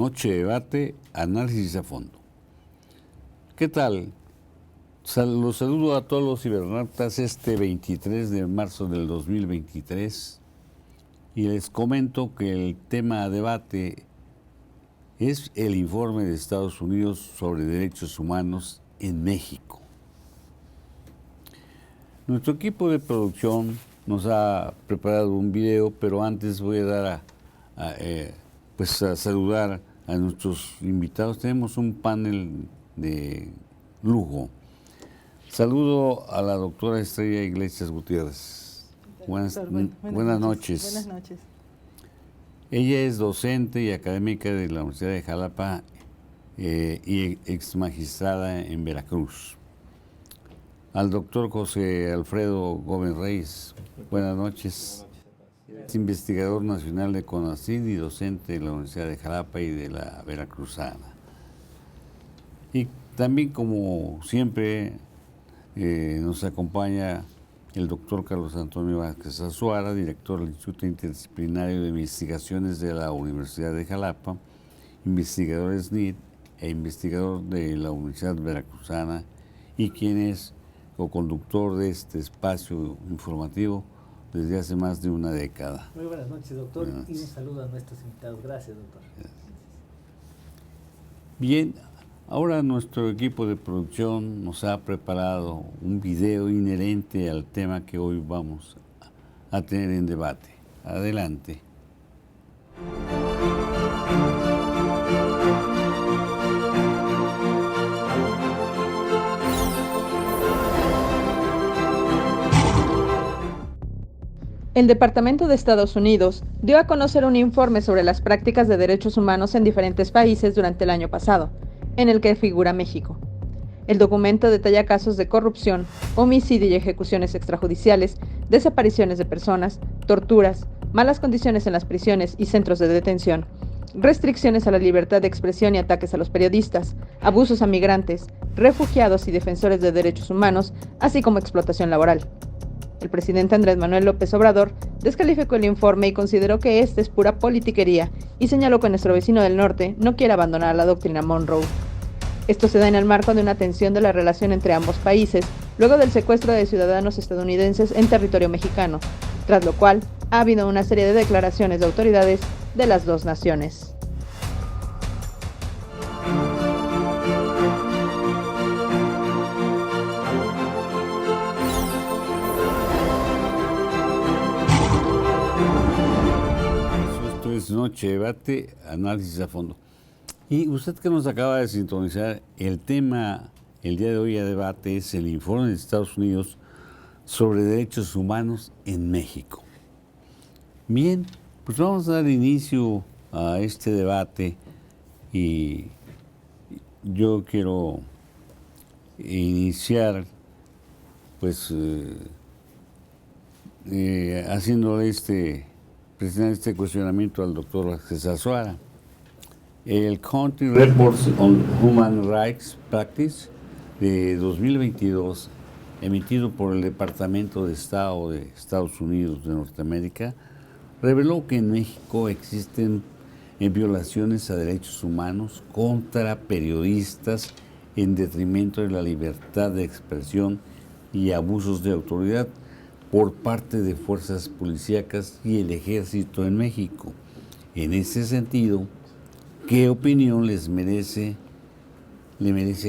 Noche de debate, análisis a fondo. ¿Qué tal? Los saludo a todos los cibernautas este 23 de marzo del 2023 y les comento que el tema a debate es el informe de Estados Unidos sobre derechos humanos en México. Nuestro equipo de producción nos ha preparado un video, pero antes voy a dar a saludar a nuestros invitados. Tenemos un panel de lujo. Saludo a la doctora Estrella Iglesias Gutiérrez. Buenas noches. Buenas noches. Ella es docente y académica de la Universidad de Jalapa y ex magistrada en Veracruz. Al doctor José Alfredo Gómez Reyes. Buenas noches. Es investigador nacional de CONACYT y docente de la Universidad de Jalapa y de la Veracruzana. Y también, como siempre, nos acompaña el doctor Carlos Antonio Vázquez Azuara, director del Instituto Interdisciplinario de Investigaciones de la Universidad de Jalapa, investigador SNID e investigador de la Universidad Veracruzana y quien es co-conductor de este espacio informativo desde hace más de una década. Muy buenas noches, doctor, y un saludo a nuestros invitados. Gracias, doctor. Gracias. Bien, ahora nuestro equipo de producción nos ha preparado un video inherente al tema que hoy vamos a tener en debate. Adelante. El Departamento de Estados Unidos dio a conocer un informe sobre las prácticas de derechos humanos en diferentes países durante el año pasado, en el que figura México. El documento detalla casos de corrupción, homicidio y ejecuciones extrajudiciales, desapariciones de personas, torturas, malas condiciones en las prisiones y centros de detención, restricciones a la libertad de expresión y ataques a los periodistas, abusos a migrantes, refugiados y defensores de derechos humanos, así como explotación laboral. El presidente Andrés Manuel López Obrador descalificó el informe y consideró que este es pura politiquería y señaló que nuestro vecino del norte no quiere abandonar la doctrina Monroe. Esto se da en el marco de una tensión de la relación entre ambos países, luego del secuestro de ciudadanos estadounidenses en territorio mexicano, tras lo cual ha habido una serie de declaraciones de autoridades de las dos naciones. Noche de debate, análisis a fondo. Y usted que nos acaba de sintonizar, el tema el día de hoy a debate es el informe de Estados Unidos sobre derechos humanos en México. Bien, pues vamos a dar inicio a este debate y yo quiero iniciar pues haciéndole presentar este cuestionamiento al doctor Vázquez Azuara. El Country Reports on Human Rights Practice de 2022, emitido por el Departamento de Estado de Estados Unidos de Norteamérica, reveló que en México existen violaciones a derechos humanos contra periodistas en detrimento de la libertad de expresión y abusos de autoridad por parte de fuerzas policíacas y el ejército en México. En ese sentido, ¿qué opinión le merece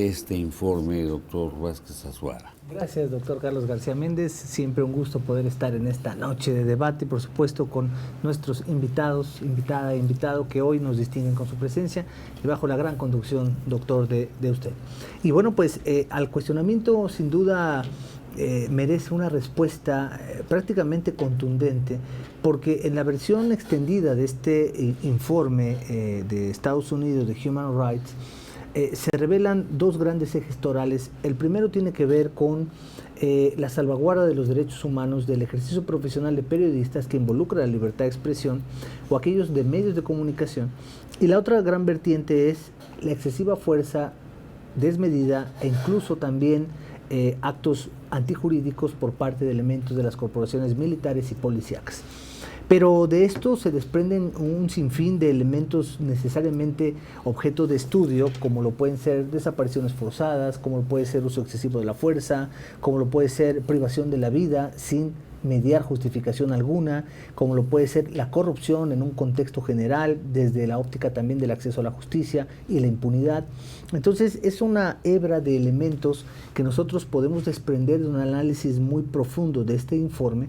este informe, doctor Vázquez Azuara? Gracias, doctor Carlos García Méndez. Siempre un gusto poder estar en esta noche de debate, por supuesto, con nuestros invitados, invitada e invitado, que hoy nos distinguen con su presencia y bajo la gran conducción, doctor, de usted. Y bueno, pues al cuestionamiento, sin duda, merece una respuesta prácticamente contundente, porque en la versión extendida de este informe de Estados Unidos de Human Rights se revelan dos grandes ejes torales. El primero tiene que ver con la salvaguarda de los derechos humanos del ejercicio profesional de periodistas que involucra la libertad de expresión o aquellos de medios de comunicación, y la otra gran vertiente es la excesiva fuerza desmedida e incluso también actos antijurídicos por parte de elementos de las corporaciones militares y policíacas. Pero de esto se desprenden un sinfín de elementos necesariamente objeto de estudio, como lo pueden ser desapariciones forzadas, como lo puede ser uso excesivo de la fuerza, como lo puede ser privación de la vida sin mediar justificación alguna, como lo puede ser la corrupción en un contexto general, desde la óptica también del acceso a la justicia y la impunidad. Entonces es una hebra de elementos que nosotros podemos desprender de un análisis muy profundo de este informe,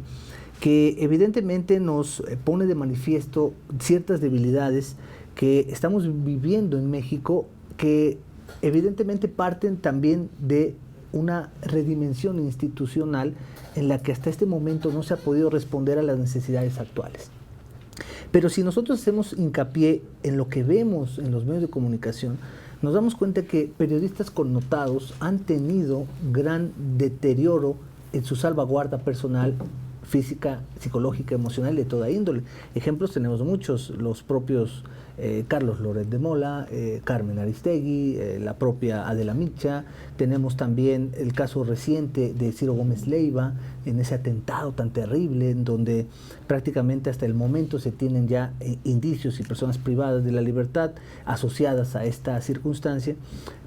que evidentemente nos pone de manifiesto ciertas debilidades que estamos viviendo en México, que evidentemente parten también de una redimensión institucional en la que hasta este momento no se ha podido responder a las necesidades actuales. Pero si nosotros hacemos hincapié en lo que vemos en los medios de comunicación, nos damos cuenta que periodistas connotados han tenido gran deterioro en su salvaguarda personal, física, psicológica, emocional, de toda índole. Ejemplos tenemos muchos, los propios Carlos Loret de Mola, Carmen Aristegui, la propia Adela Micha. Tenemos también el caso reciente de Ciro Gómez Leiva, en ese atentado tan terrible, en donde prácticamente hasta el momento se tienen ya indicios y personas privadas de la libertad asociadas a esta circunstancia.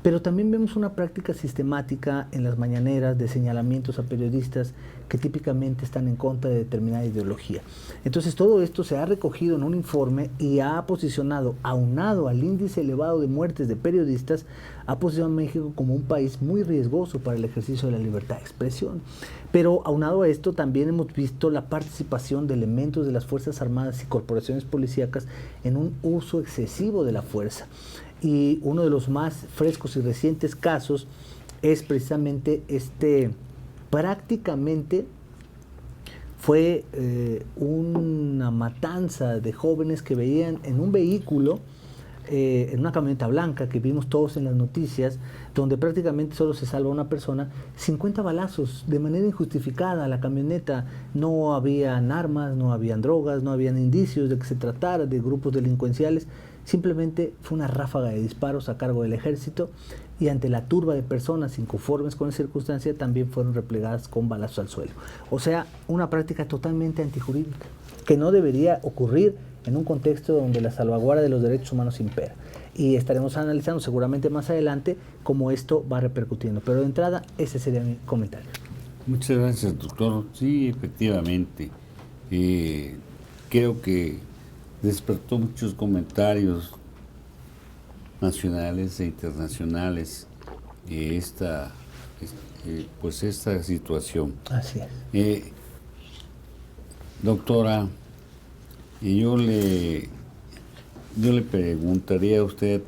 Pero también vemos una práctica sistemática en las mañaneras de señalamientos a periodistas que típicamente están en contra de determinada ideología. Entonces todo esto se ha recogido en un informe y ha posicionado, aunado al índice elevado de muertes de periodistas, ha posicionado a México como un país muy riesgoso para el ejercicio de la libertad de expresión. Pero aunado a esto también hemos visto la participación de elementos de las Fuerzas Armadas y corporaciones policíacas en un uso excesivo de la fuerza. Y uno de los más frescos y recientes casos es precisamente prácticamente fue una matanza de jóvenes que veían en un vehículo, en una camioneta blanca que vimos todos en las noticias, donde prácticamente solo se salva una persona, 50 balazos de manera injustificada a la camioneta. No habían armas, no habían drogas, no habían indicios de que se tratara de grupos delincuenciales. Simplemente fue una ráfaga de disparos a cargo del ejército, y ante la turba de personas inconformes con la circunstancia también fueron replegadas con balazos al suelo. O sea, una práctica totalmente antijurídica, que no debería ocurrir en un contexto donde la salvaguarda de los derechos humanos impera. Y estaremos analizando seguramente más adelante cómo esto va repercutiendo. Pero de entrada, ese sería mi comentario. Muchas gracias, doctor. Sí, efectivamente. Creo que despertó muchos comentarios nacionales e internacionales esta situación. Así es. Doctora, yo le preguntaría a usted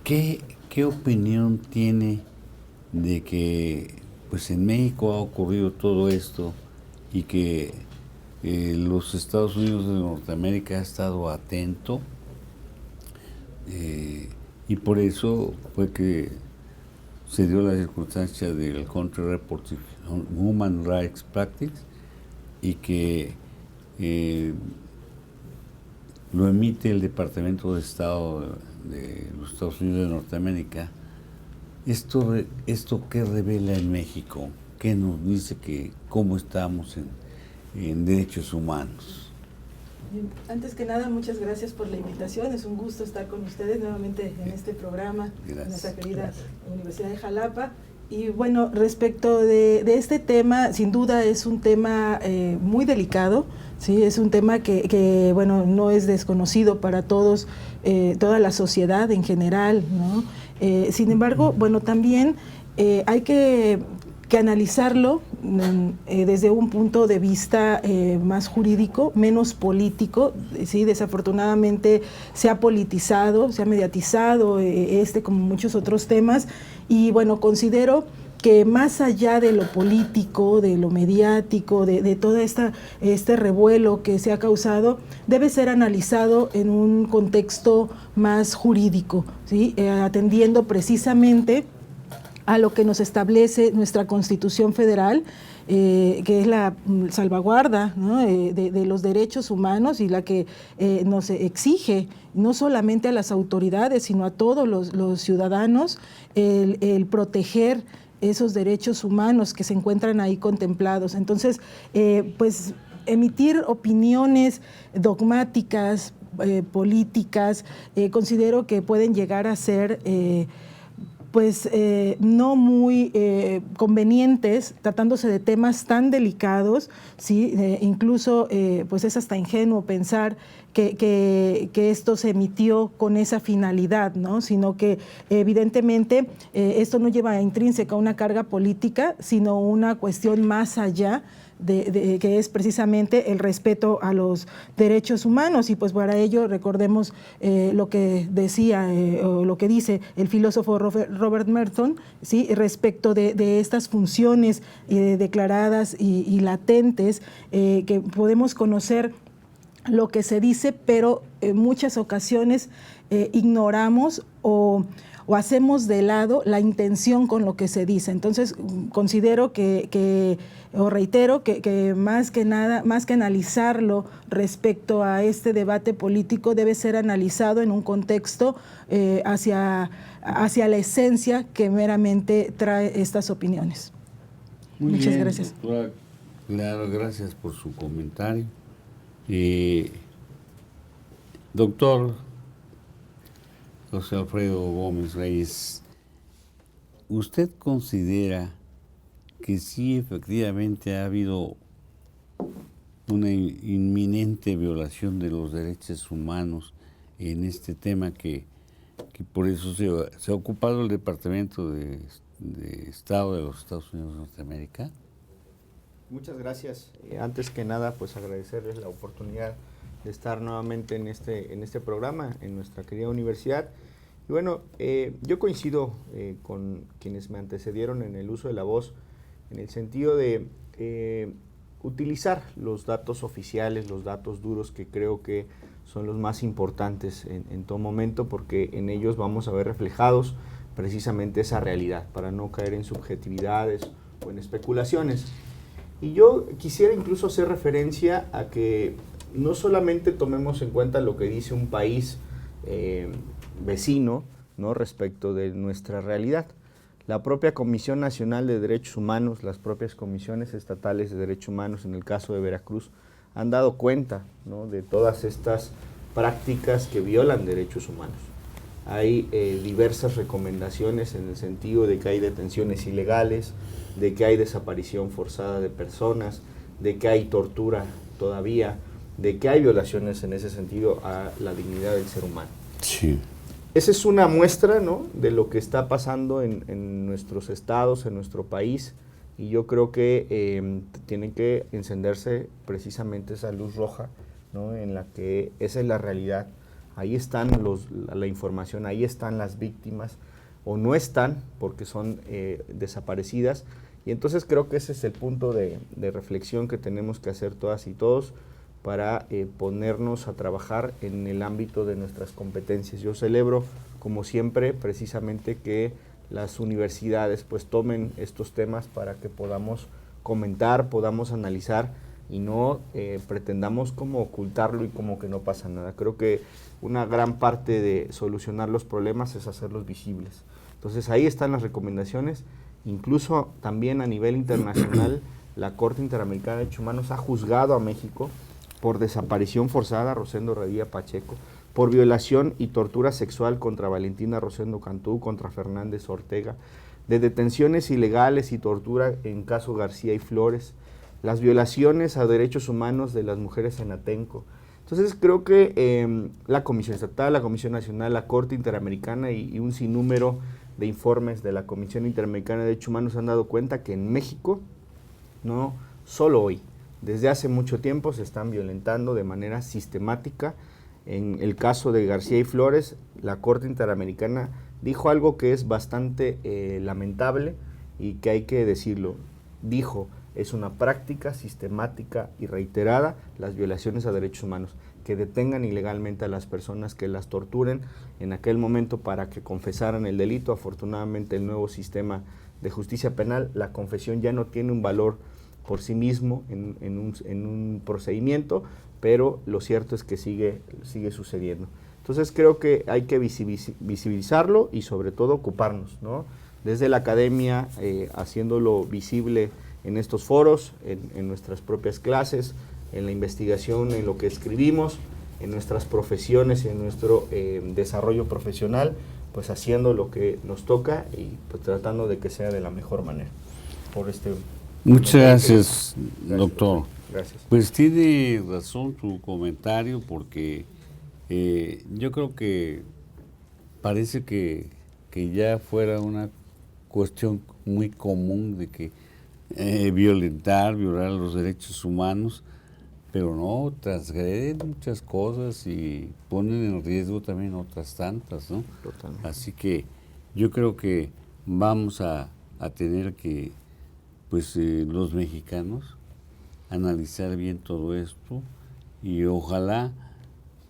qué opinión tiene de que pues en México ha ocurrido todo esto y que los Estados Unidos de Norteamérica ha estado atento, y por eso fue que se dio la circunstancia del Country Report on Human Rights Practice, y que lo emite el Departamento de Estado de los Estados Unidos de Norteamérica. ¿Esto qué revela en México? ¿Qué nos dice que cómo estamos en derechos humanos? Antes que nada, muchas gracias por la invitación. Es un gusto estar con ustedes nuevamente en este programa, en nuestra querida Universidad de Jalapa. Y bueno, respecto de este tema, sin duda es un tema muy delicado, ¿sí? Es un tema que bueno, no es desconocido para todos, toda la sociedad en general, ¿no? Sin embargo, bueno, también hay que analizarlo desde un punto de vista más jurídico, menos político, ¿sí? Desafortunadamente se ha politizado, se ha mediatizado como muchos otros temas, y bueno, considero que más allá de lo político, de lo mediático, de todo este revuelo que se ha causado, debe ser analizado en un contexto más jurídico, ¿sí? Atendiendo precisamente a lo que nos establece nuestra Constitución Federal, que es la salvaguarda, ¿no? de los derechos humanos, y la que nos exige no solamente a las autoridades, sino a todos los ciudadanos el proteger esos derechos humanos que se encuentran ahí contemplados. Entonces, pues emitir opiniones dogmáticas, políticas, considero que pueden llegar a ser no muy convenientes, tratándose de temas tan delicados, ¿sí? Incluso pues es hasta ingenuo pensar que esto se emitió con esa finalidad, ¿no? Sino que evidentemente esto no lleva intrínseca una carga política, sino una cuestión más allá que es precisamente el respeto a los derechos humanos. Y pues para ello recordemos lo que decía o lo que dice el filósofo Robert Merton, ¿sí? Respecto de estas funciones declaradas y latentes, que podemos conocer lo que se dice, pero en muchas ocasiones ignoramos o hacemos de lado la intención con lo que se dice. Entonces, considero reitero que más que nada, más que analizarlo respecto a este debate político, debe ser analizado en un contexto hacia la esencia que meramente trae estas opiniones. Muchas gracias. Doctora, claro, gracias por su comentario. Doctor José Alfredo Gómez Reyes, ¿usted considera que sí efectivamente ha habido una inminente violación de los derechos humanos en este tema que por eso se ha ocupado el Departamento de Estado de los Estados Unidos de Norteamérica? Muchas gracias. Antes que nada, pues agradecerles la oportunidad de estar nuevamente en este programa, en nuestra querida universidad. Y bueno, yo coincido con quienes me antecedieron en el uso de la voz, en el sentido de utilizar los datos oficiales, los datos duros, que creo que son los más importantes en todo momento, porque en ellos vamos a ver reflejados precisamente esa realidad, para no caer en subjetividades o en especulaciones. Y yo quisiera incluso hacer referencia a que no solamente tomemos en cuenta lo que dice un país vecino, ¿no?, respecto de nuestra realidad. La propia Comisión Nacional de Derechos Humanos, las propias comisiones estatales de derechos humanos, en el caso de Veracruz, han dado cuenta, ¿no?, de todas estas prácticas que violan derechos humanos. Hay diversas recomendaciones en el sentido de que hay detenciones ilegales, de que hay desaparición forzada de personas, de que hay tortura todavía, de que hay violaciones en ese sentido a la dignidad del ser humano. Sí. Esa es una muestra, ¿no?, de lo que está pasando en nuestros estados, en nuestro país, y yo creo que tiene que encenderse precisamente esa luz roja, ¿no?, en la que esa es la realidad. Ahí están la información, ahí están las víctimas, o no están porque son desaparecidas, y entonces creo que ese es el punto de reflexión que tenemos que hacer todas y todos para ponernos a trabajar en el ámbito de nuestras competencias. Yo celebro, como siempre, precisamente que las universidades pues tomen estos temas para que podamos comentar, podamos analizar y no pretendamos como ocultarlo y como que no pasa nada. Creo que una gran parte de solucionar los problemas es hacerlos visibles. Entonces ahí están las recomendaciones. Incluso también a nivel internacional, la Corte Interamericana de Derechos Humanos ha juzgado a México por desaparición forzada a Rosendo Radilla Pacheco, por violación y tortura sexual contra Valentina Rosendo Cantú, contra Fernández Ortega, de detenciones ilegales y tortura en caso García y Flores, las violaciones a derechos humanos de las mujeres en Atenco. Entonces creo que la Comisión Estatal, la Comisión Nacional, la Corte Interamericana y un sinnúmero de informes de la Comisión Interamericana de Derechos Humanos han dado cuenta que en México, no solo hoy, desde hace mucho tiempo se están violentando de manera sistemática. En el caso de García y Flores, la Corte Interamericana dijo algo que es bastante lamentable y que hay que decirlo. Dijo, es una práctica sistemática y reiterada las violaciones a derechos humanos, que detengan ilegalmente a las personas, que las torturen en aquel momento para que confesaran el delito. Afortunadamente el nuevo sistema de justicia penal, la confesión ya no tiene un valor por sí mismo en un procedimiento, pero lo cierto es que sigue sucediendo. Entonces creo que hay que visibilizarlo y sobre todo ocuparnos, ¿no?, desde la academia, haciéndolo visible en estos foros, en nuestras propias clases, en la investigación, en lo que escribimos, en nuestras profesiones, en nuestro desarrollo profesional, pues haciendo lo que nos toca y pues tratando de que sea de la mejor manera. Muchas gracias, doctor. Gracias. Pues tiene razón su comentario, porque yo creo que parece que ya fuera una cuestión muy común de que violar los derechos humanos, pero no, transgreden muchas cosas y ponen en riesgo también otras tantas, ¿no? Totalmente. Así que yo creo que vamos a tener que, pues los mexicanos, analizar bien todo esto, y ojalá,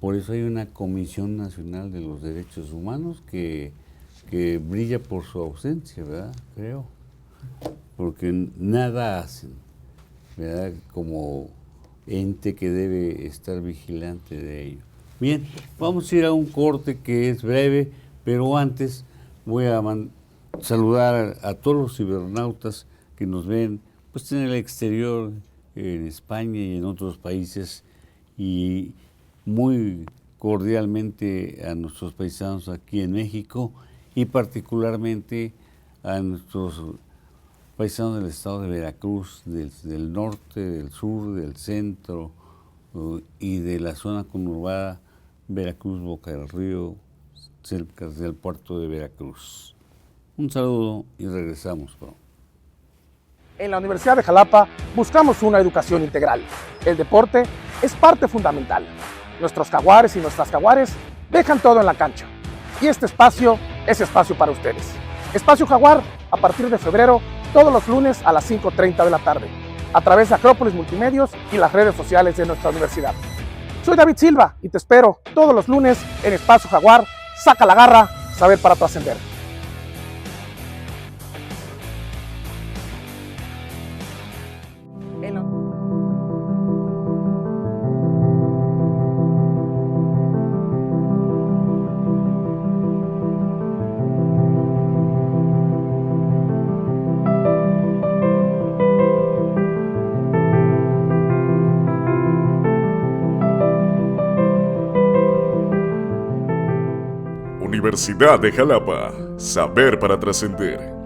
por eso hay una Comisión Nacional de los Derechos Humanos que brilla por su ausencia, ¿verdad? Creo, porque nada hacen, ¿verdad? Como ente que debe estar vigilante de ello. Bien, vamos a ir a un corte que es breve, pero antes voy a saludar a todos los cibernautas que nos ven pues en el exterior, en España y en otros países, y muy cordialmente a nuestros paisanos aquí en México, y particularmente a nuestros paisanos del estado de Veracruz, del norte, del sur, del centro y de la zona conurbada Veracruz, Boca del Río, cerca del puerto de Veracruz. Un saludo y regresamos pronto. En la Universidad de Jalapa buscamos una educación integral. El deporte es parte fundamental. Nuestros jaguares y nuestras jaguares dejan todo en la cancha. Y este espacio es espacio para ustedes. Espacio Jaguar, a partir de febrero, todos los lunes a las 5:30 de la tarde, a través de Acrópolis Multimedios y las redes sociales de nuestra universidad. Soy David Silva y te espero todos los lunes en Espacio Jaguar. Saca la garra, saber para trascender. Universidad de Jalapa, saber para trascender.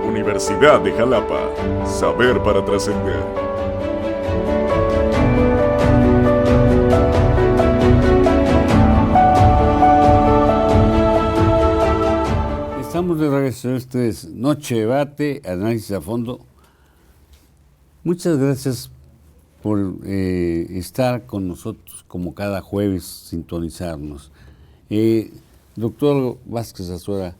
Universidad de Jalapa, saber para trascender. Estamos de regreso, esto es Noche de Debate, análisis a fondo. Muchas gracias por estar con nosotros como cada jueves, sintonizarnos. Doctor Vázquez Azuara,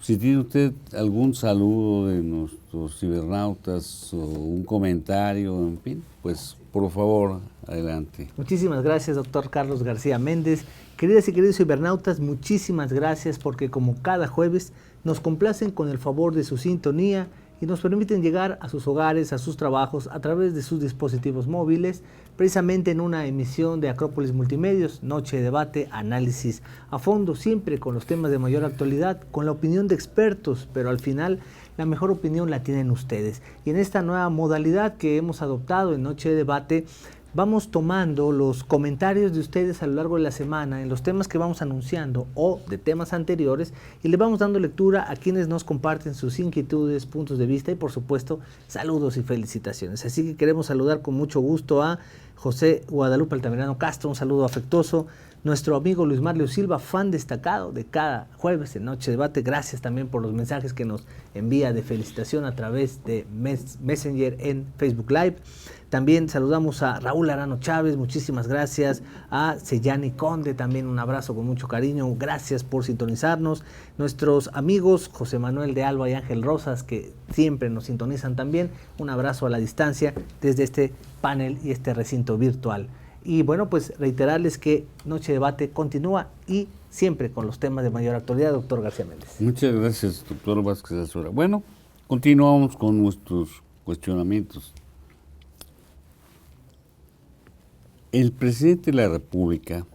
si tiene usted algún saludo de nuestros cibernautas o un comentario, en fin, pues por favor, adelante. Muchísimas gracias, doctor Carlos García Méndez. Queridas y queridos cibernautas, muchísimas gracias porque como cada jueves nos complacen con el favor de su sintonía y nos permiten llegar a sus hogares, a sus trabajos, a través de sus dispositivos móviles, precisamente en una emisión de Acrópolis Multimedios, Noche de Debate, análisis a fondo, siempre con los temas de mayor actualidad, con la opinión de expertos, pero al final la mejor opinión la tienen ustedes. Y en esta nueva modalidad que hemos adoptado en Noche de Debate, vamos tomando los comentarios de ustedes a lo largo de la semana en los temas que vamos anunciando o de temas anteriores y le vamos dando lectura a quienes nos comparten sus inquietudes, puntos de vista y por supuesto saludos y felicitaciones. Así que queremos saludar con mucho gusto a José Guadalupe Altamirano Castro, un saludo afectuoso. Nuestro amigo Luis Marlio Silva, fan destacado de cada jueves en Noche de Debate. Gracias también por los mensajes que nos envía de felicitación a través de Messenger en Facebook Live. También saludamos a Raúl Arano Chávez, muchísimas gracias. A Seyani Conde, también un abrazo con mucho cariño. Gracias por sintonizarnos. Nuestros amigos José Manuel de Alba y Ángel Rosas, que siempre nos sintonizan también. Un abrazo a la distancia desde este panel y este recinto virtual. Y bueno, pues reiterarles que Noche de Debate continúa y siempre con los temas de mayor actualidad, doctor García Méndez. Muchas gracias, doctor Vázquez Azora. Bueno, continuamos con nuestros cuestionamientos. El presidente de la República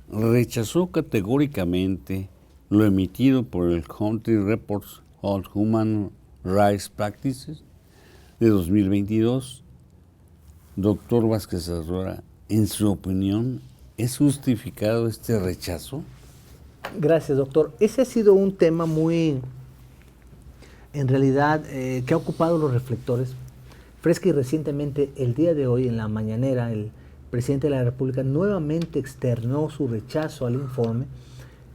rechazó categóricamente lo emitido por el Country Reports on Human Rights Practices de 2022. Doctor Vázquez Azora, en su opinión, ¿es justificado este rechazo? Gracias, doctor. Ese ha sido un tema muy, en realidad, que ha ocupado los reflectores. Fresca y recientemente, el día de hoy, en la mañanera, el presidente de la República nuevamente externó su rechazo al informe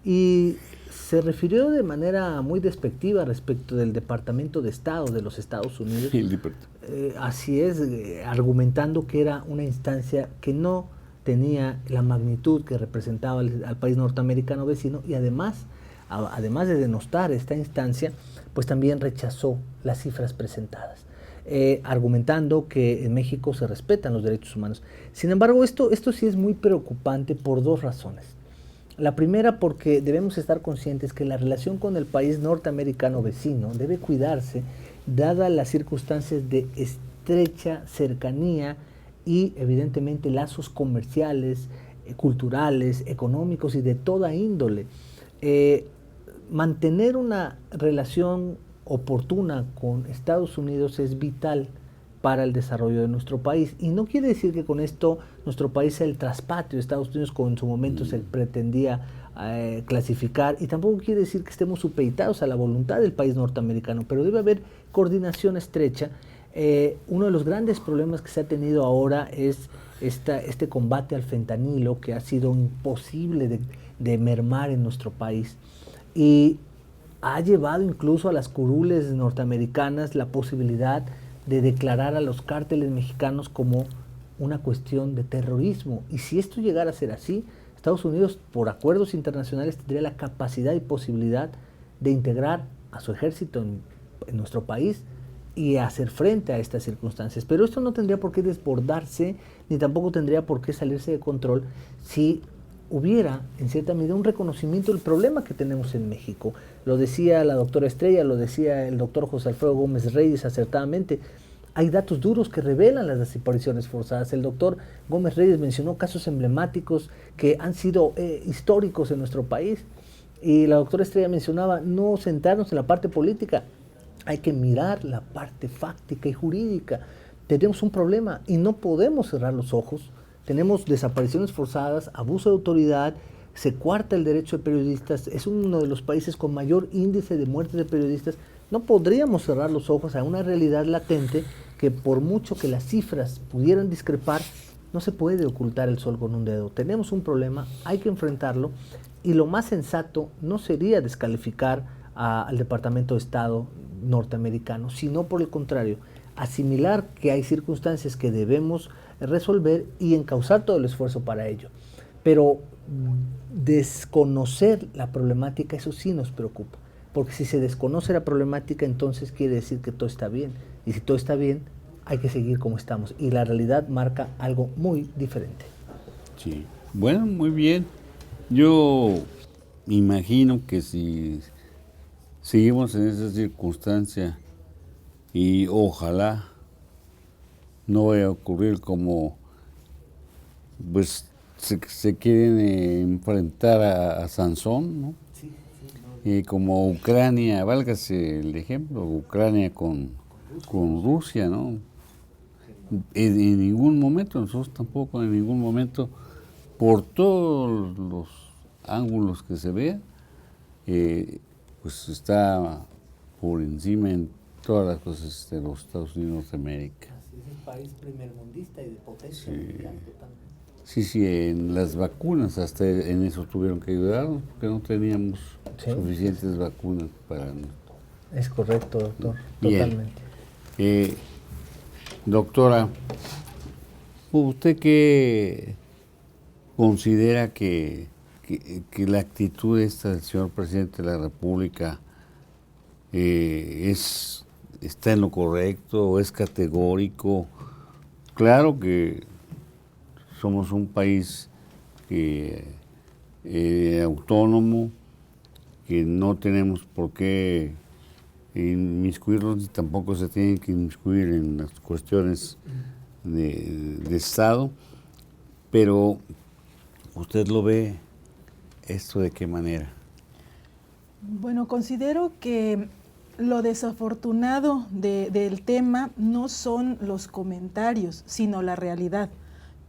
y se refirió de manera muy despectiva respecto del Departamento de Estado de los Estados Unidos. Así es, argumentando que era una instancia que no tenía la magnitud que representaba al país norteamericano vecino y además de denostar esta instancia, pues también rechazó las cifras presentadas, argumentando que en México se respetan los derechos humanos. Sin embargo, esto sí es muy preocupante por dos razones. La primera, porque debemos estar conscientes que la relación con el país norteamericano vecino debe cuidarse, dadas las circunstancias de estrecha cercanía y evidentemente lazos comerciales, culturales, económicos y de toda índole. Mantener una relación oportuna con Estados Unidos es vital para el desarrollo de nuestro país. Y no quiere decir que con esto nuestro país sea el traspatio de Estados Unidos, como en su momento se pretendía clasificar, y tampoco quiere decir que estemos supeditados a la voluntad del país norteamericano, pero debe haber coordinación estrecha. Uno de los grandes problemas que se ha tenido ahora es este combate al fentanilo, que ha sido imposible de mermar en nuestro país, y ha llevado incluso a las curules norteamericanas la posibilidad de declarar a los cárteles mexicanos como una cuestión de terrorismo. Y si esto llegara a ser así, Estados Unidos, por acuerdos internacionales, tendría la capacidad y posibilidad de integrar a su ejército en nuestro país y hacer frente a estas circunstancias. Pero esto no tendría por qué desbordarse, ni tampoco tendría por qué salirse de control si hubiera, en cierta medida, un reconocimiento del problema que tenemos en México. Lo decía la doctora Estrella, lo decía el doctor José Alfredo Gómez Reyes acertadamente. Hay datos duros que revelan las desapariciones forzadas. El doctor Gómez Reyes mencionó casos emblemáticos que han sido históricos en nuestro país. Y la doctora Estrella mencionaba no centrarnos en la parte política, hay que mirar la parte fáctica y jurídica. Tenemos un problema y no podemos cerrar los ojos. Tenemos desapariciones forzadas, abuso de autoridad, se coarta el derecho de periodistas, es uno de los países con mayor índice de muertes de periodistas. No podríamos cerrar los ojos a una realidad latente que, por mucho que las cifras pudieran discrepar, no se puede ocultar el sol con un dedo. Tenemos un problema, hay que enfrentarlo, y lo más sensato no sería descalificar al Departamento de Estado norteamericano, sino por el contrario, asimilar que hay circunstancias que debemos resolver y encauzar todo el esfuerzo para ello. Pero desconocer la problemática, eso sí nos preocupa, porque si se desconoce la problemática, entonces quiere decir que todo está bien, y si todo está bien, hay que seguir como estamos, y la realidad marca algo muy diferente. Sí, bueno, muy bien. Yo imagino que si seguimos en esa circunstancia, y ojalá no vaya a ocurrir como pues se quieren enfrentar a Sansón, ¿no? Sí, Y como Ucrania, válgase el ejemplo, Ucrania con Rusia, ¿no? En ningún momento, nosotros tampoco en ningún momento, por todos los ángulos que se vean, pues está por encima en todas las cosas de los Estados Unidos de América. Así es, el país primermundista y de potencia mundial totalmente. Sí, en las vacunas, hasta en eso tuvieron que ayudarnos, porque no teníamos suficientes vacunas para... Es correcto, doctor, Bien. totalmente. Doctora, ¿usted qué considera que la actitud esta del señor presidente de la República está en lo correcto o es categórico? Claro que somos un país autónomo, que no tenemos por qué inmiscuirnos y tampoco se tienen que inmiscuir en las cuestiones de Estado, pero ¿usted lo ve esto de qué manera? Bueno, considero que lo desafortunado del tema no son los comentarios, sino la realidad.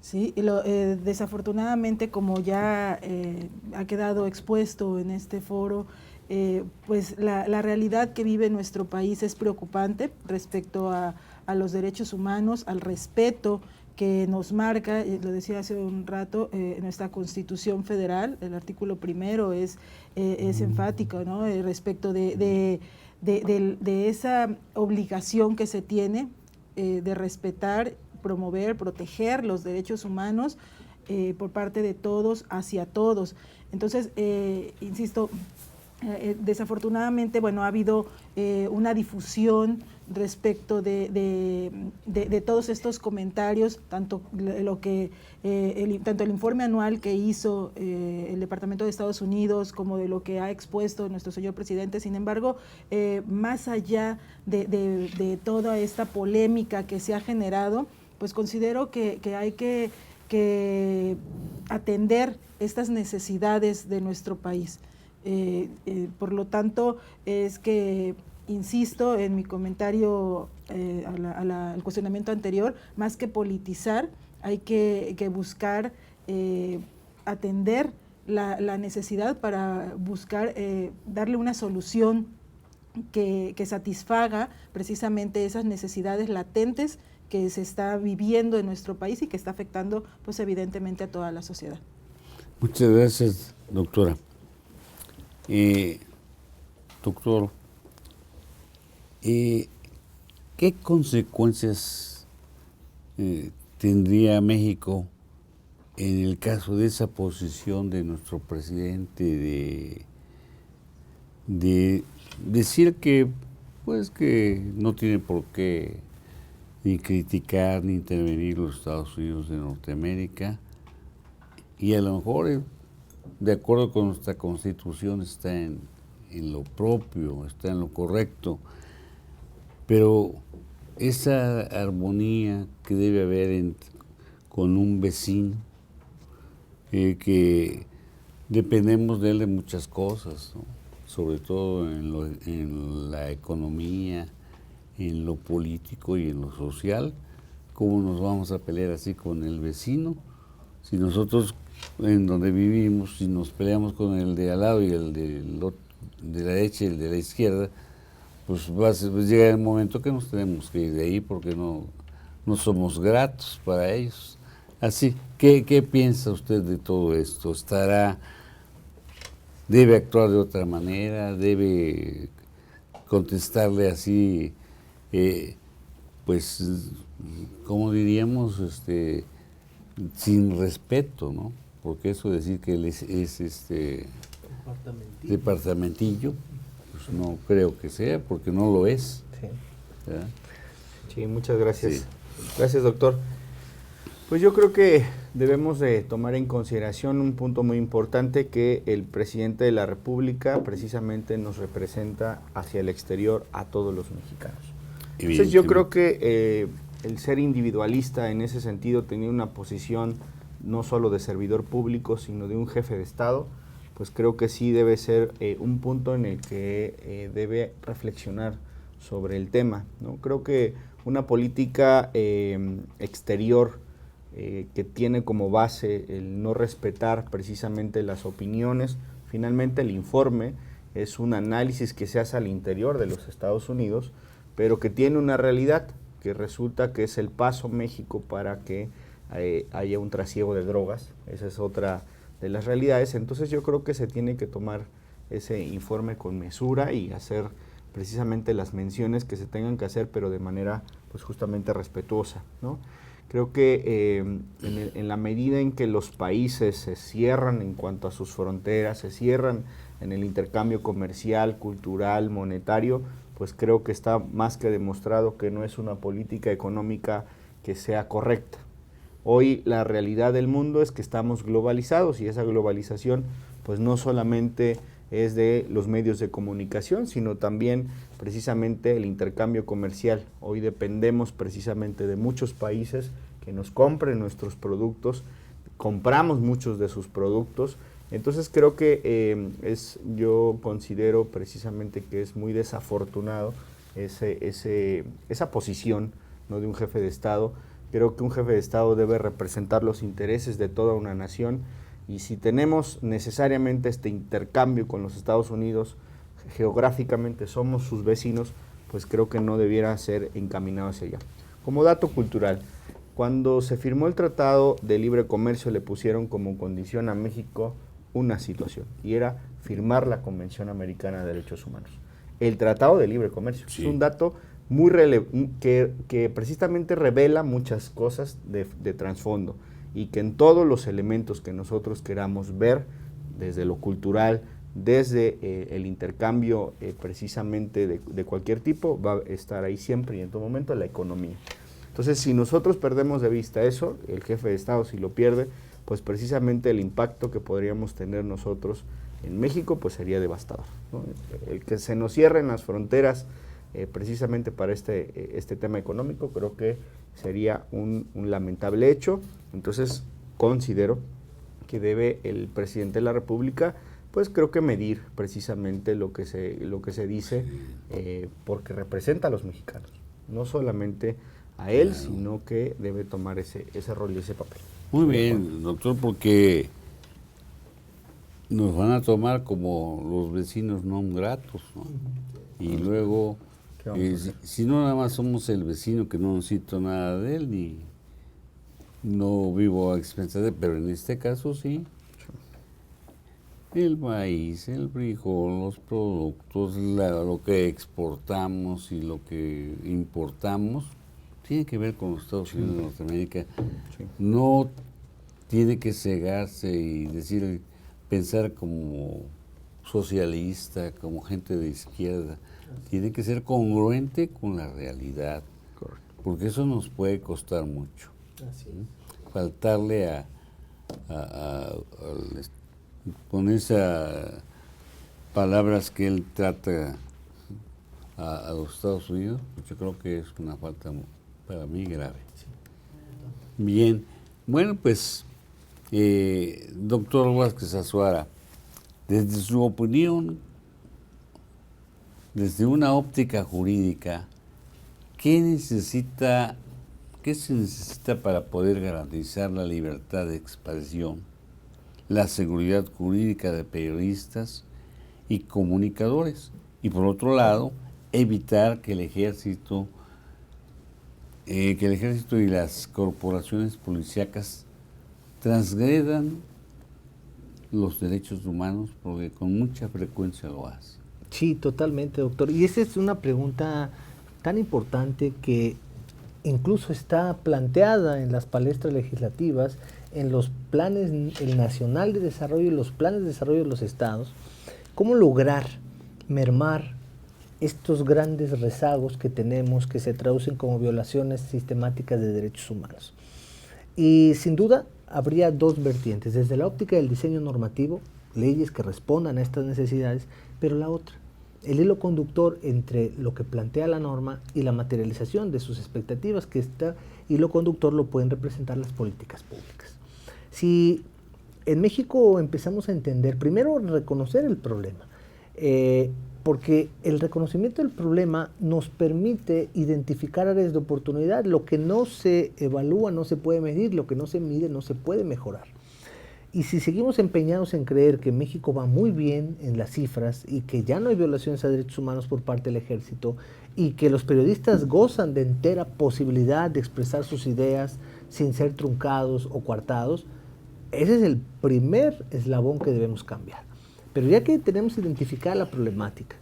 ¿Sí? Desafortunadamente, como ya ha quedado expuesto en este foro, pues la realidad que vive nuestro país es preocupante respecto a los derechos humanos, al respeto que nos marca, lo decía hace un rato, nuestra Constitución Federal. El artículo primero es enfático, ¿no? Respecto de esa obligación que se tiene de respetar, promover, proteger los derechos humanos por parte de todos hacia todos. Entonces, insisto, desafortunadamente, bueno, ha habido una difusión respecto de todos estos comentarios, tanto tanto el informe anual que hizo el Departamento de Estados Unidos como de lo que ha expuesto nuestro señor presidente. Sin embargo, más allá de toda esta polémica que se ha generado, pues considero que hay que atender estas necesidades de nuestro país. Por lo tanto, es que insisto en mi comentario al cuestionamiento anterior, más que politizar, hay que buscar atender la necesidad para buscar darle una solución que satisfaga precisamente esas necesidades latentes que se está viviendo en nuestro país y que está afectando, pues evidentemente, a toda la sociedad. Muchas gracias, doctora. Doctor, ¿qué consecuencias tendría México en el caso de esa posición de nuestro presidente de decir que no tiene por qué ni criticar ni intervenir los Estados Unidos de Norteamérica, y a lo mejor de acuerdo con nuestra Constitución está en lo propio, está en lo correcto, pero esa armonía que debe haber con un vecino, que dependemos de él de muchas cosas, ¿no? Sobre todo en la economía, en lo político y en lo social. ¿Cómo nos vamos a pelear así con el vecino? Si nosotros en donde vivimos, si nos peleamos con el de al lado y el de la derecha y el de la izquierda, pues llega el momento que nos tenemos que ir de ahí porque no somos gratos para ellos. Así, ¿qué piensa usted de todo esto? ¿Debe actuar de otra manera? ¿Debe contestarle así, pues, como diríamos, sin respeto, ¿no? Porque eso de decir que él es departamentillo, pues no creo que sea, porque no lo es. Sí, muchas gracias. Sí. Gracias, doctor. Pues yo creo que debemos de tomar en consideración un punto muy importante, que el presidente de la República precisamente nos representa hacia el exterior a todos los mexicanos. Entonces yo creo que el ser individualista en ese sentido, tenía una posición no solo de servidor público, sino de un jefe de Estado, pues creo que sí debe ser un punto en el que debe reflexionar sobre el tema, ¿no? Creo que una política exterior que tiene como base el no respetar precisamente las opiniones, finalmente el informe es un análisis que se hace al interior de los Estados Unidos, pero que tiene una realidad, que resulta que es el paso México para que haya un trasiego de drogas. Esa es otra de las realidades. Entonces yo creo que se tiene que tomar ese informe con mesura y hacer precisamente las menciones que se tengan que hacer, pero de manera pues justamente respetuosa, ¿no? Creo que en la medida en que los países se cierran en cuanto a sus fronteras, se cierran en el intercambio comercial, cultural, monetario, pues creo que está más que demostrado que no es una política económica que sea correcta. Hoy la realidad del mundo es que estamos globalizados y esa globalización pues no solamente es de los medios de comunicación, sino también precisamente el intercambio comercial. Hoy dependemos precisamente de muchos países que nos compren nuestros productos, compramos muchos de sus productos. Entonces creo que yo considero precisamente que es muy desafortunado esa posición, ¿no?, de un jefe de Estado. Creo que un jefe de Estado debe representar los intereses de toda una nación, y si tenemos necesariamente este intercambio con los Estados Unidos, geográficamente somos sus vecinos, pues creo que no debiera ser encaminado hacia allá. Como dato cultural, cuando se firmó el Tratado de Libre Comercio le pusieron como condición a México una situación, y era firmar la Convención Americana de Derechos Humanos. El Tratado de Libre Comercio es un dato muy que precisamente revela muchas cosas de trasfondo, y que en todos los elementos que nosotros queramos ver, desde lo cultural, desde el intercambio precisamente de cualquier tipo, va a estar ahí siempre y en todo momento la economía. Entonces, si nosotros perdemos de vista eso, el jefe de Estado si lo pierde, pues precisamente el impacto que podríamos tener nosotros en México pues sería devastador, ¿no? El que se nos cierren las fronteras precisamente para este tema económico, creo que sería un lamentable hecho. Entonces considero que debe el presidente de la República, pues creo que medir precisamente lo que se dice, porque representa a los mexicanos, no solamente a él, sino que debe tomar ese rol y ese papel. Muy bien, doctor, porque nos van a tomar como los vecinos no gratos, ¿no? Y luego, si no nada más somos el vecino que no necesito nada de él, ni no vivo a expensas de él, pero en este caso sí. El maíz, el frijol, los productos, lo que exportamos y lo que importamos, tiene que ver con los Estados Unidos de Norteamérica. No tiene que cegarse y pensar como socialista, como gente de izquierda. Tiene que ser congruente con la realidad. Correcto. Porque eso nos puede costar mucho. Faltarle con esas palabras que él trata a los Estados Unidos, yo creo que es una falta para mí grave. Bien, bueno, pues, doctor Vázquez Azuara, desde su opinión, desde una óptica jurídica, ¿qué se necesita para poder garantizar la libertad de expresión, la seguridad jurídica de periodistas y comunicadores? Y por otro lado, evitar que el ejército y las corporaciones policíacas transgredan los derechos humanos, porque con mucha frecuencia lo hacen. Sí, totalmente, doctor. Y esa es una pregunta tan importante que incluso está planteada en las palestras legislativas, en los planes, el Nacional de Desarrollo y los planes de desarrollo de los estados. ¿Cómo lograr mermar estos grandes rezagos que tenemos, que se traducen como violaciones sistemáticas de derechos humanos? Y sin duda habría dos vertientes: desde la óptica del diseño normativo, leyes que respondan a estas necesidades, pero la otra, el hilo conductor entre lo que plantea la norma y la materialización de sus expectativas, que este hilo conductor lo pueden representar las políticas públicas. Si en México empezamos a entender, primero reconocer el problema, porque el reconocimiento del problema nos permite identificar áreas de oportunidad. Lo que no se evalúa no se puede medir, lo que no se mide no se puede mejorar. Y si seguimos empeñados en creer que México va muy bien en las cifras y que ya no hay violaciones a derechos humanos por parte del ejército y que los periodistas gozan de entera posibilidad de expresar sus ideas, sin ser truncados o coartados. Ese es el primer eslabón que debemos cambiar. Pero ya que tenemos identificada la problemática,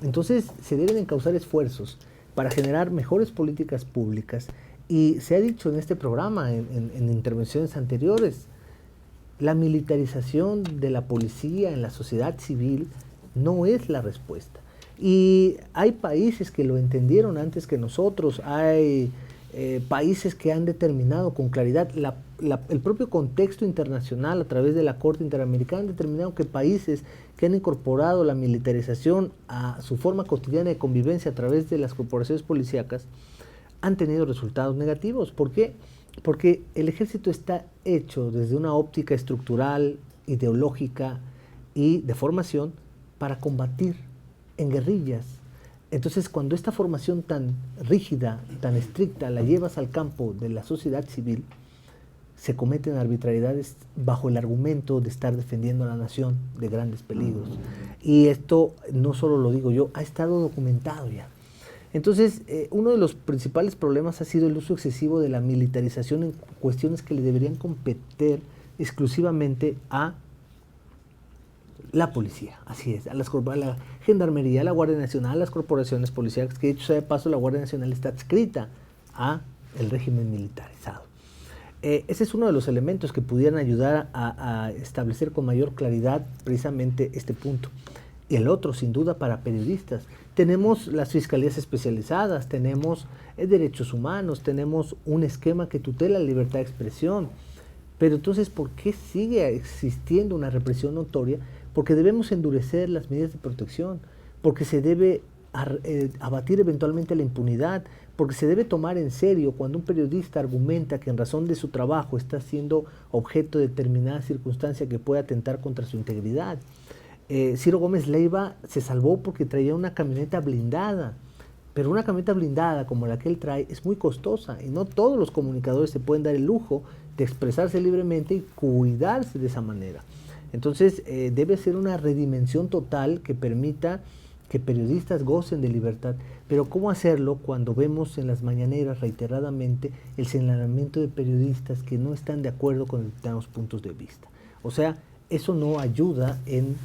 entonces se deben encauzar esfuerzos para generar mejores políticas públicas. Y se ha dicho en este programa, en intervenciones anteriores, la militarización de la policía en la sociedad civil no es la respuesta. Y hay países que lo entendieron antes que nosotros, hay países que han determinado con claridad, el propio contexto internacional a través de la Corte Interamericana han determinado que países que han incorporado la militarización a su forma cotidiana de convivencia a través de las corporaciones policíacas han tenido resultados negativos. ¿Por qué? Porque el ejército está hecho desde una óptica estructural, ideológica y de formación para combatir en guerrillas. Entonces, cuando esta formación tan rígida, tan estricta, la llevas al campo de la sociedad civil, se cometen arbitrariedades bajo el argumento de estar defendiendo a la nación de grandes peligros. Y esto no solo lo digo yo, ha estado documentado ya. Entonces, uno de los principales problemas ha sido el uso excesivo de la militarización en cuestiones que le deberían competir exclusivamente a la policía, así es, a la Gendarmería, a la Guardia Nacional, a las corporaciones policiales, que dicho sea de paso, la Guardia Nacional está adscrita a el régimen militarizado. Ese es uno de los elementos que pudieran ayudar a establecer con mayor claridad precisamente este punto. Y el otro, sin duda, para periodistas. Tenemos las fiscalías especializadas, tenemos derechos humanos, tenemos un esquema que tutela la libertad de expresión. Pero entonces, ¿por qué sigue existiendo una represión notoria? Porque debemos endurecer las medidas de protección, porque se debe abatir eventualmente la impunidad, porque se debe tomar en serio cuando un periodista argumenta que en razón de su trabajo está siendo objeto de determinada circunstancia que puede atentar contra su integridad. Ciro Gómez Leiva se salvó porque traía una camioneta blindada, pero una camioneta blindada como la que él trae es muy costosa y no todos los comunicadores se pueden dar el lujo de expresarse libremente y cuidarse de esa manera. Entonces debe ser una redimensión total que permita que periodistas gocen de libertad, pero ¿cómo hacerlo cuando vemos en las mañaneras reiteradamente el señalamiento de periodistas que no están de acuerdo con determinados puntos de vista? O sea, eso no ayuda en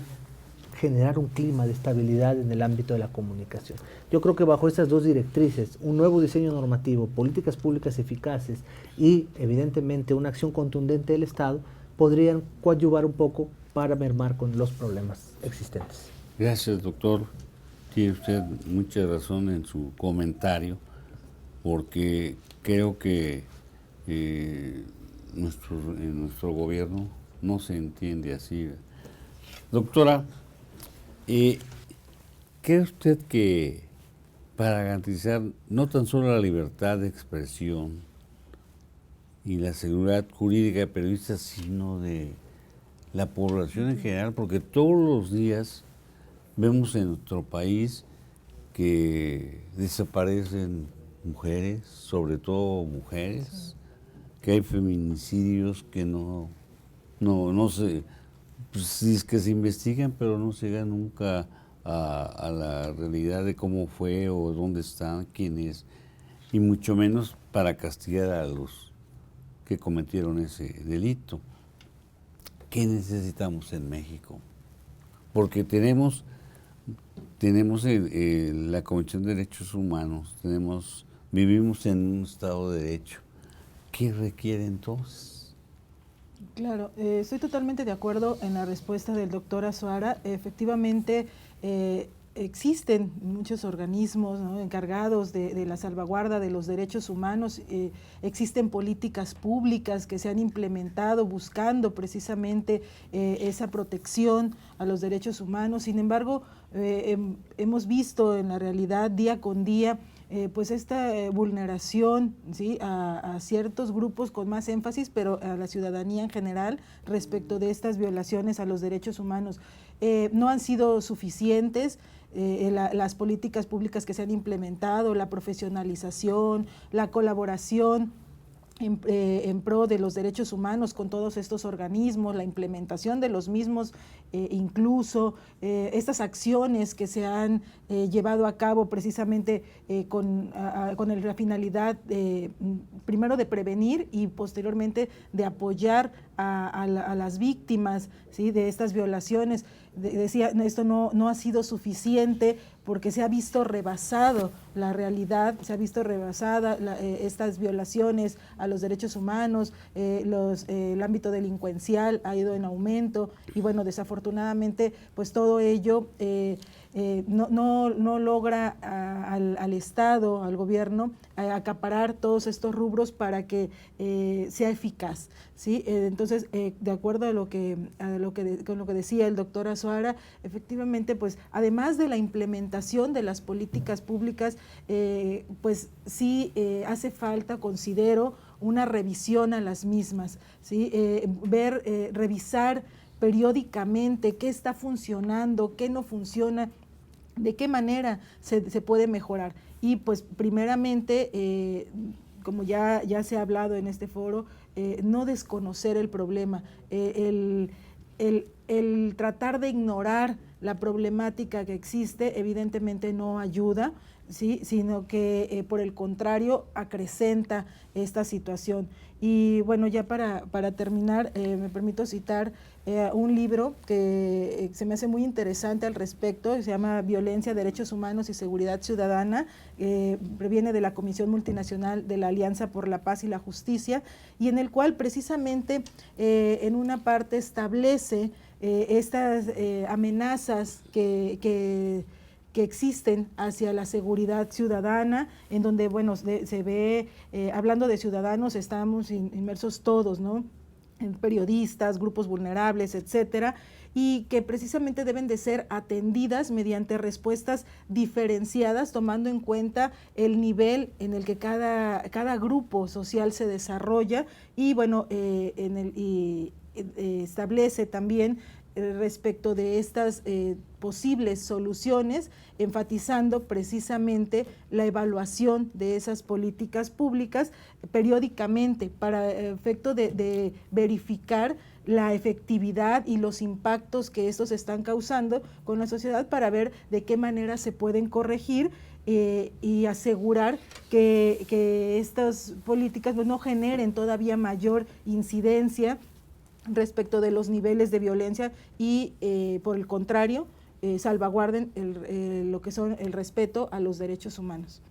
generar un clima de estabilidad en el ámbito de la comunicación. Yo creo que bajo estas dos directrices, un nuevo diseño normativo, políticas públicas eficaces y evidentemente una acción contundente del Estado podrían coadyuvar un poco para mermar con los problemas existentes. Gracias, doctor. Tiene usted mucha razón en su comentario, porque creo que en nuestro gobierno no se entiende así. Doctora, ¿cree usted que para garantizar no tan solo la libertad de expresión y la seguridad jurídica de periodistas, sino de la población en general, porque todos los días vemos en nuestro país que desaparecen mujeres, sobre todo mujeres, que hay feminicidios que no se, pues, sí es que se investigan, pero no se llega nunca a la realidad de cómo fue o dónde están, quién es, y mucho menos para castigar a los que cometieron ese delito. ¿Qué necesitamos en México? Porque tenemos la Convención de Derechos Humanos, vivimos en un Estado de Derecho. ¿Qué requiere entonces? Claro, estoy totalmente de acuerdo en la respuesta del doctor Azuara. Efectivamente, existen muchos organismos, ¿no?, encargados de la salvaguarda de los derechos humanos. Existen políticas públicas que se han implementado buscando precisamente esa protección a los derechos humanos. Sin embargo, hemos visto en la realidad día con día pues esta vulneración, ¿sí?, a ciertos grupos con más énfasis, pero a la ciudadanía en general respecto de estas violaciones a los derechos humanos. No han sido suficientes las políticas públicas que se han implementado, la profesionalización, la colaboración en pro de los derechos humanos con todos estos organismos, la implementación de los mismos, incluso estas acciones que se han llevado a cabo precisamente con la finalidad primero de prevenir y posteriormente de apoyar a las víctimas, ¿sí?, de estas violaciones. Decía, esto no ha sido suficiente porque se ha visto rebasado la realidad, se ha visto rebasada estas violaciones a los derechos humanos, el ámbito delincuencial ha ido en aumento y bueno, desafortunadamente pues todo ello no logra al Estado, al gobierno, acaparar todos estos rubros para que sea eficaz, ¿sí? Entonces, de acuerdo con lo que decía el doctor Azuara, efectivamente, pues además de la implementación de las políticas públicas, pues sí hace falta, considero, una revisión a las mismas, ¿sí? Revisar periódicamente qué está funcionando, qué no funciona, de qué manera se puede mejorar. Y pues primeramente, como ya se ha hablado en este foro, no desconocer el problema, el tratar de ignorar la problemática que existe evidentemente no ayuda, ¿sí?, sino que por el contrario acrecenta esta situación. Y bueno, ya para terminar, me permito citar un libro que se me hace muy interesante al respecto, se llama Violencia, Derechos Humanos y Seguridad Ciudadana, proviene de la Comisión Multinacional de la Alianza por la Paz y la Justicia, y en el cual precisamente en una parte establece estas amenazas que existen hacia la seguridad ciudadana, en donde, bueno, se ve, hablando de ciudadanos, estamos inmersos todos, ¿no?, en periodistas, grupos vulnerables, etcétera, y que precisamente deben de ser atendidas mediante respuestas diferenciadas, tomando en cuenta el nivel en el que cada grupo social se desarrolla, y bueno, establece también respecto de estas posibles soluciones, enfatizando precisamente la evaluación de esas políticas públicas periódicamente para efecto de verificar la efectividad y los impactos que estos están causando con la sociedad, para ver de qué manera se pueden corregir y asegurar que estas políticas no generen todavía mayor incidencia respecto de los niveles de violencia y por el contrario salvaguarden lo que son el respeto a los derechos humanos.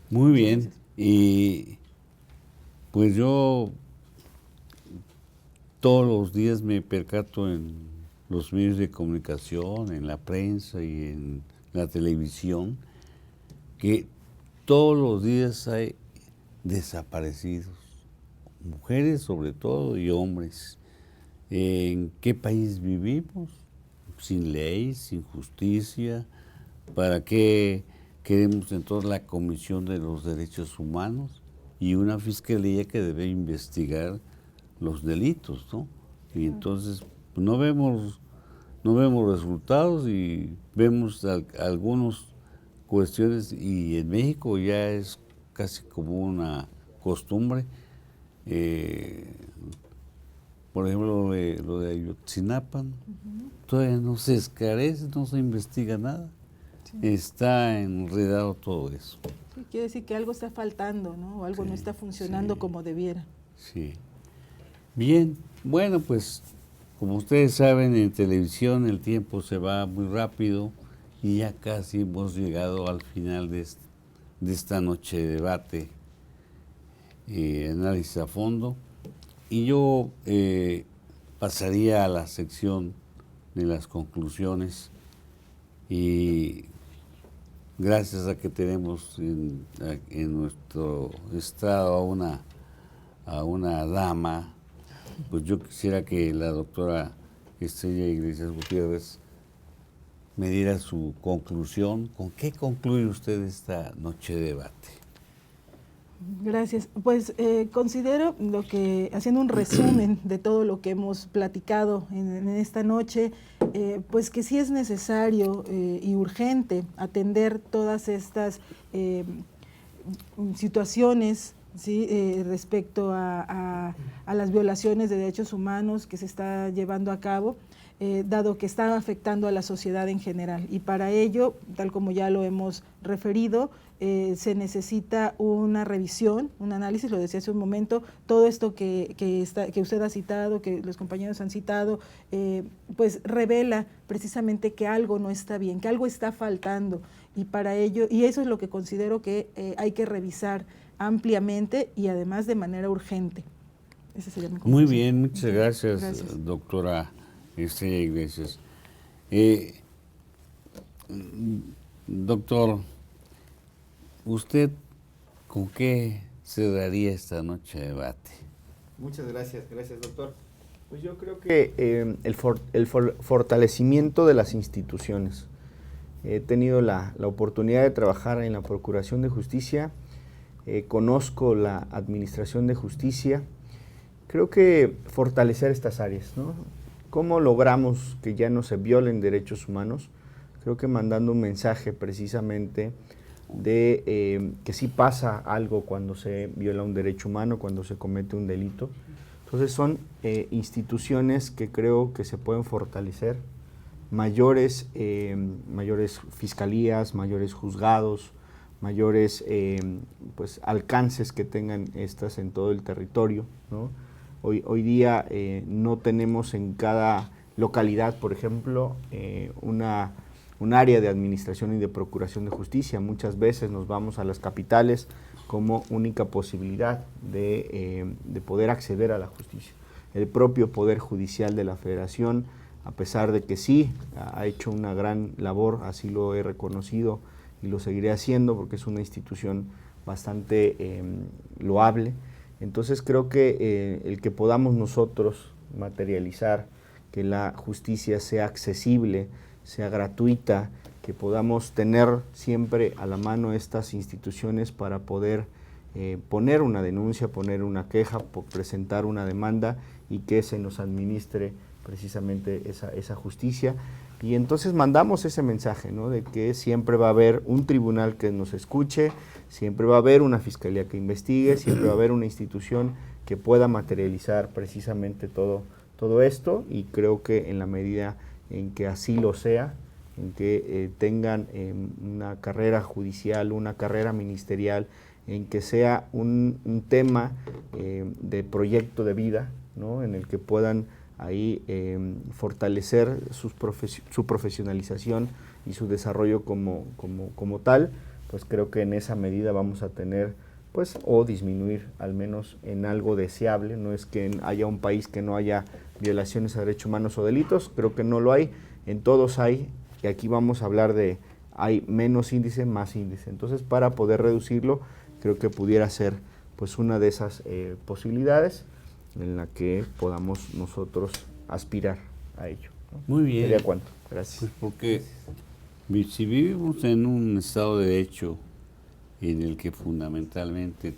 Muy bien. Y pues yo todos los días me percato en los medios de comunicación, en la prensa y en la televisión, que todos los días hay desaparecidos, mujeres sobre todo y hombres. ¿En qué país vivimos? Sin ley, sin justicia. ¿Para qué queremos entonces la Comisión de los Derechos Humanos y una fiscalía que debe investigar los delitos, ¿no? Y entonces pues, no vemos resultados y vemos algunas cuestiones, y en México ya es casi como una costumbre. Por ejemplo, lo de Ayotzinapa, todavía no se esclarece, no se investiga nada. Sí. Está enredado todo eso. Sí, quiere decir que algo está faltando, ¿no? O algo no está funcionando como debiera. Sí. Bien, bueno, pues como ustedes saben, en televisión el tiempo se va muy rápido y ya casi hemos llegado al final de esta noche de debate y análisis a fondo. Y yo pasaría a la sección de las conclusiones, y gracias a que tenemos en nuestro estado a una dama, pues yo quisiera que la doctora Estrella Iglesias Gutiérrez me diera su conclusión. ¿Con qué concluye usted esta noche de debate? Gracias. Pues considero haciendo un resumen de todo lo que hemos platicado en esta noche, pues que sí es necesario y urgente atender todas estas situaciones ¿sí? Respecto a las violaciones de derechos humanos que se está llevando a cabo, dado que está afectando a la sociedad en general. Y para ello, tal como ya lo hemos referido, se necesita una revisión, un análisis, lo decía hace un momento, todo esto que usted ha citado, que los compañeros han citado, pues revela precisamente que algo no está bien, que algo está faltando, y para ello, y eso es lo que considero que hay que revisar ampliamente y además de manera urgente. Ese sería mi conclusión. Muy bien, muchas gracias. Doctora Estrella Iglesias. Doctor, ¿usted con qué cerraría esta noche de debate? Muchas gracias, doctor. Pues yo creo que el fortalecimiento de las instituciones. He tenido la oportunidad de trabajar en la Procuración de Justicia, conozco la Administración de Justicia. Creo que fortalecer estas áreas, ¿no? ¿Cómo logramos que ya no se violen derechos humanos? Creo que mandando un mensaje precisamente de que sí pasa algo cuando se viola un derecho humano, cuando se comete un delito. Entonces son instituciones que creo que se pueden fortalecer, mayores fiscalías, mayores juzgados, mayores pues alcances que tengan estas en todo el territorio, ¿no? Hoy día no tenemos en cada localidad, por ejemplo, un área de administración y de procuración de justicia. Muchas veces nos vamos a las capitales como única posibilidad de poder acceder a la justicia. El propio Poder Judicial de la Federación, a pesar de que sí ha hecho una gran labor, así lo he reconocido y lo seguiré haciendo porque es una institución bastante loable. Entonces creo que el que podamos nosotros materializar que la justicia sea accesible, sea gratuita, que podamos tener siempre a la mano estas instituciones para poder poner una denuncia, poner una queja, presentar una demanda y que se nos administre precisamente esa justicia. Y entonces mandamos ese mensaje, ¿no? De que siempre va a haber un tribunal que nos escuche, siempre va a haber una fiscalía que investigue, siempre va a haber una institución que pueda materializar precisamente todo esto, y creo que en la medida en que así lo sea, en que tengan una carrera judicial, una carrera ministerial, en que sea un tema de proyecto de vida, ¿no? En el que puedan ahí fortalecer su profesionalización y su desarrollo como tal, pues creo que en esa medida vamos a tener, pues, o disminuir al menos en algo deseable. No es que haya un país que no haya violaciones a derechos humanos o delitos, creo que no lo hay, en todos hay, y aquí vamos a hablar de hay menos índice, más índice. Entonces, para poder reducirlo, creo que pudiera ser pues una de esas posibilidades en la que podamos nosotros aspirar a ello, ¿no? Muy bien. ¿Sería cuánto? Gracias. Pues porque si vivimos en un Estado de Derecho en el que fundamentalmente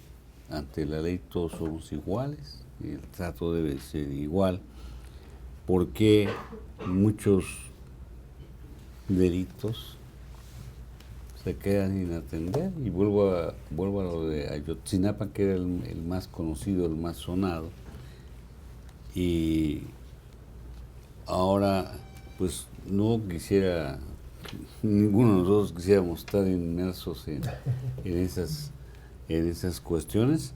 ante la ley todos somos iguales, y el trato debe ser igual, ¿por qué muchos delitos se quedan sin atender? Y vuelvo a lo de Ayotzinapa, que era el más conocido, el más sonado. Y ahora, pues no quisiera, ninguno de nosotros quisiéramos estar inmersos en esas cuestiones,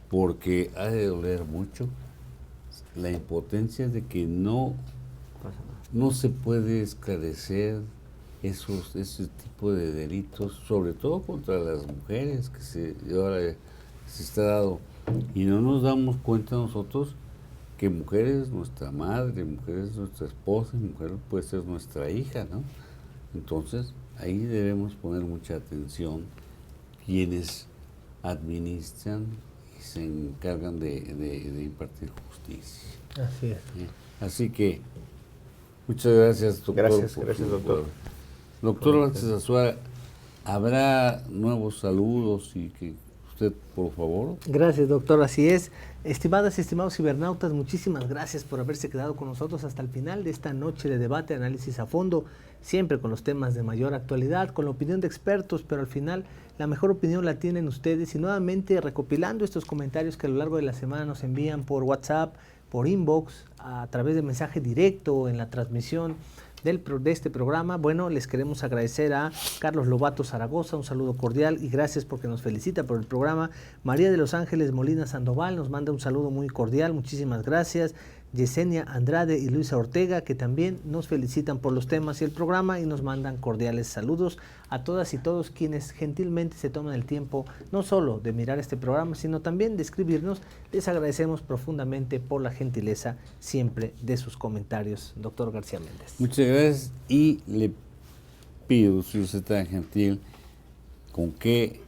porque ha de doler mucho la impotencia de que no se puede esclarecer ese tipo de delitos, sobre todo contra las mujeres, que ahora se está dando, y no nos damos cuenta nosotros que mujer es nuestra madre, mujer es nuestra esposa, mujer puede ser nuestra hija, ¿no? Entonces, ahí debemos poner mucha atención quienes administran y se encargan de impartir justicia. Así es. Así que, muchas gracias, doctor. Gracias, doctor. Doctor Vázquez Azuara, ¿habrá nuevos saludos y que usted, por favor. Gracias, doctor, así es. Estimadas y estimados cibernautas, muchísimas gracias por haberse quedado con nosotros hasta el final de esta noche de debate, análisis a fondo, siempre con los temas de mayor actualidad, con la opinión de expertos, pero al final la mejor opinión la tienen ustedes, y nuevamente recopilando estos comentarios que a lo largo de la semana nos envían por WhatsApp, por inbox, a través de mensaje directo en la transmisión de este programa. Bueno, les queremos agradecer a Carlos Lobato Zaragoza, un saludo cordial y gracias porque nos felicita por el programa. María de los Ángeles Molina Sandoval nos manda un saludo muy cordial, muchísimas gracias. Yesenia Andrade y Luisa Ortega, que también nos felicitan por los temas y el programa y nos mandan cordiales saludos a todas y todos quienes gentilmente se toman el tiempo no solo de mirar este programa, sino también de escribirnos. Les agradecemos profundamente por la gentileza siempre de sus comentarios, doctor García Méndez. Muchas gracias, y le pido, si usted es tan gentil, ¿con qué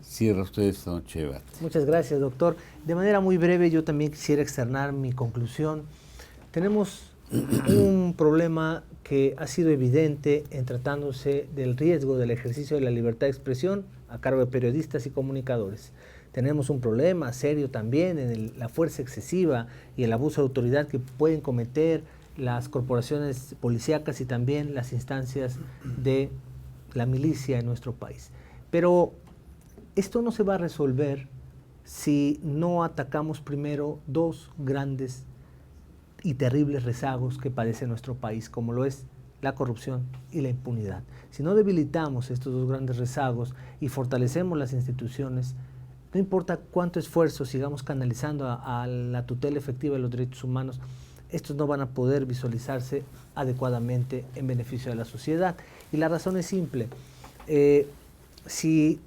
cierra usted esta noche de debate? Muchas gracias, doctor. De manera muy breve, yo también quisiera externar mi conclusión. Tenemos un problema que ha sido evidente en tratándose del riesgo del ejercicio de la libertad de expresión a cargo de periodistas y comunicadores. Tenemos un problema serio también en la fuerza excesiva y el abuso de autoridad que pueden cometer las corporaciones policíacas y también las instancias de la milicia en nuestro país. Pero esto no se va a resolver si no atacamos primero dos grandes y terribles rezagos que padece nuestro país, como lo es la corrupción y la impunidad. Si no debilitamos estos dos grandes rezagos y fortalecemos las instituciones, no importa cuánto esfuerzo sigamos canalizando a la tutela efectiva de los derechos humanos, estos no van a poder visualizarse adecuadamente en beneficio de la sociedad. Y la razón es simple. Si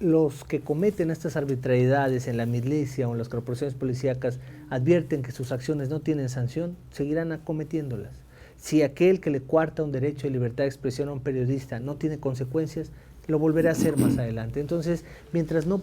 los que cometen estas arbitrariedades en la milicia o en las corporaciones policíacas advierten que sus acciones no tienen sanción, seguirán cometiéndolas. Si aquel que le coarta un derecho de libertad de expresión a un periodista no tiene consecuencias, lo volverá a hacer más adelante. Entonces, mientras no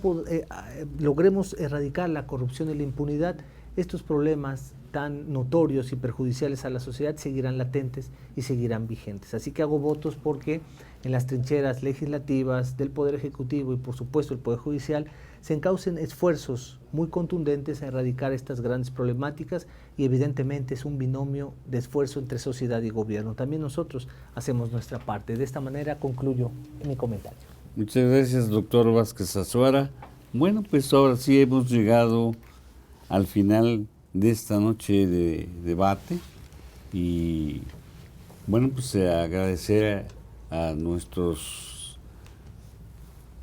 logremos erradicar la corrupción y la impunidad, estos problemas tan notorios y perjudiciales a la sociedad seguirán latentes y seguirán vigentes. Así que hago votos porque en las trincheras legislativas, del Poder Ejecutivo y por supuesto el Poder Judicial se encaucen esfuerzos muy contundentes a erradicar estas grandes problemáticas, y evidentemente es un binomio de esfuerzo entre sociedad y gobierno. También nosotros hacemos nuestra parte. De esta manera concluyo mi comentario. Muchas gracias, doctor Vázquez Azuara. Bueno, pues ahora sí hemos llegado al final de esta noche de debate, y bueno, pues agradecer a nuestros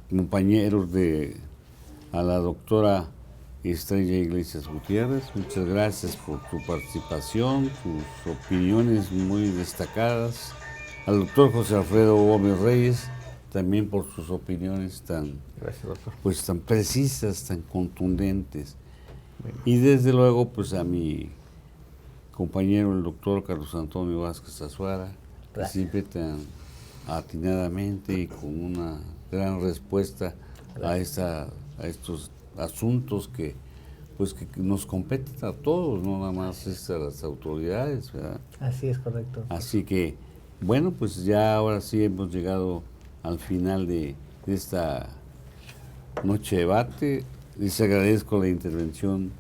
compañeros a la doctora Estrella Iglesias Gutiérrez. Muchas gracias por tu participación, tus opiniones muy destacadas. Al doctor José Alfredo Gómez Reyes, también por sus opiniones tan precisas, tan contundentes. Y desde luego, pues a mi compañero, el doctor Carlos Antonio Vázquez Azuara, que siempre tan atinadamente y con una gran respuesta a estos asuntos que nos competen a todos, no nada más a las autoridades, ¿verdad? Así es, correcto. Así que, bueno, pues ya ahora sí hemos llegado al final de esta noche de debate. Les agradezco la intervención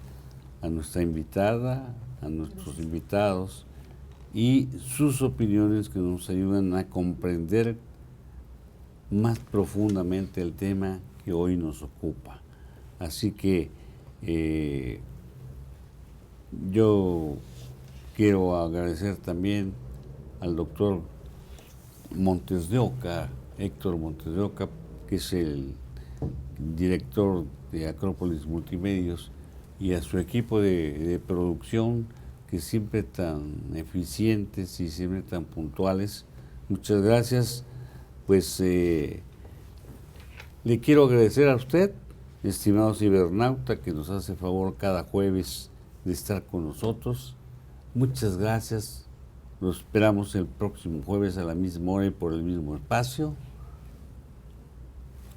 a nuestra invitada, a nuestros invitados y sus opiniones que nos ayudan a comprender más profundamente el tema que hoy nos ocupa. Así que yo quiero agradecer también al doctor Montes de Oca, Héctor Montes de Oca, que es el director de Acrópolis Multimedios, y a su equipo de producción, que siempre tan eficientes y siempre tan puntuales. Muchas gracias. Pues le quiero agradecer a usted, estimado cibernauta, que nos hace favor cada jueves de estar con nosotros. Muchas gracias. Los esperamos el próximo jueves a la misma hora y por el mismo espacio.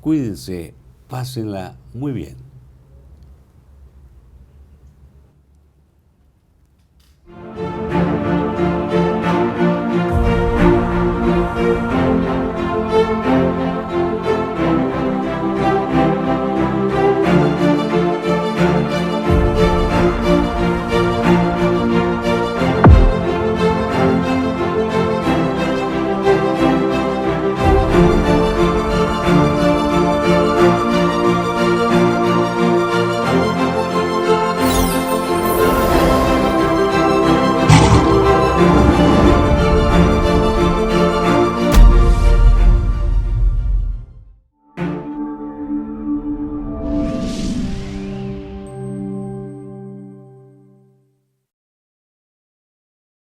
Cuídense, pásenla muy bien. Thank you.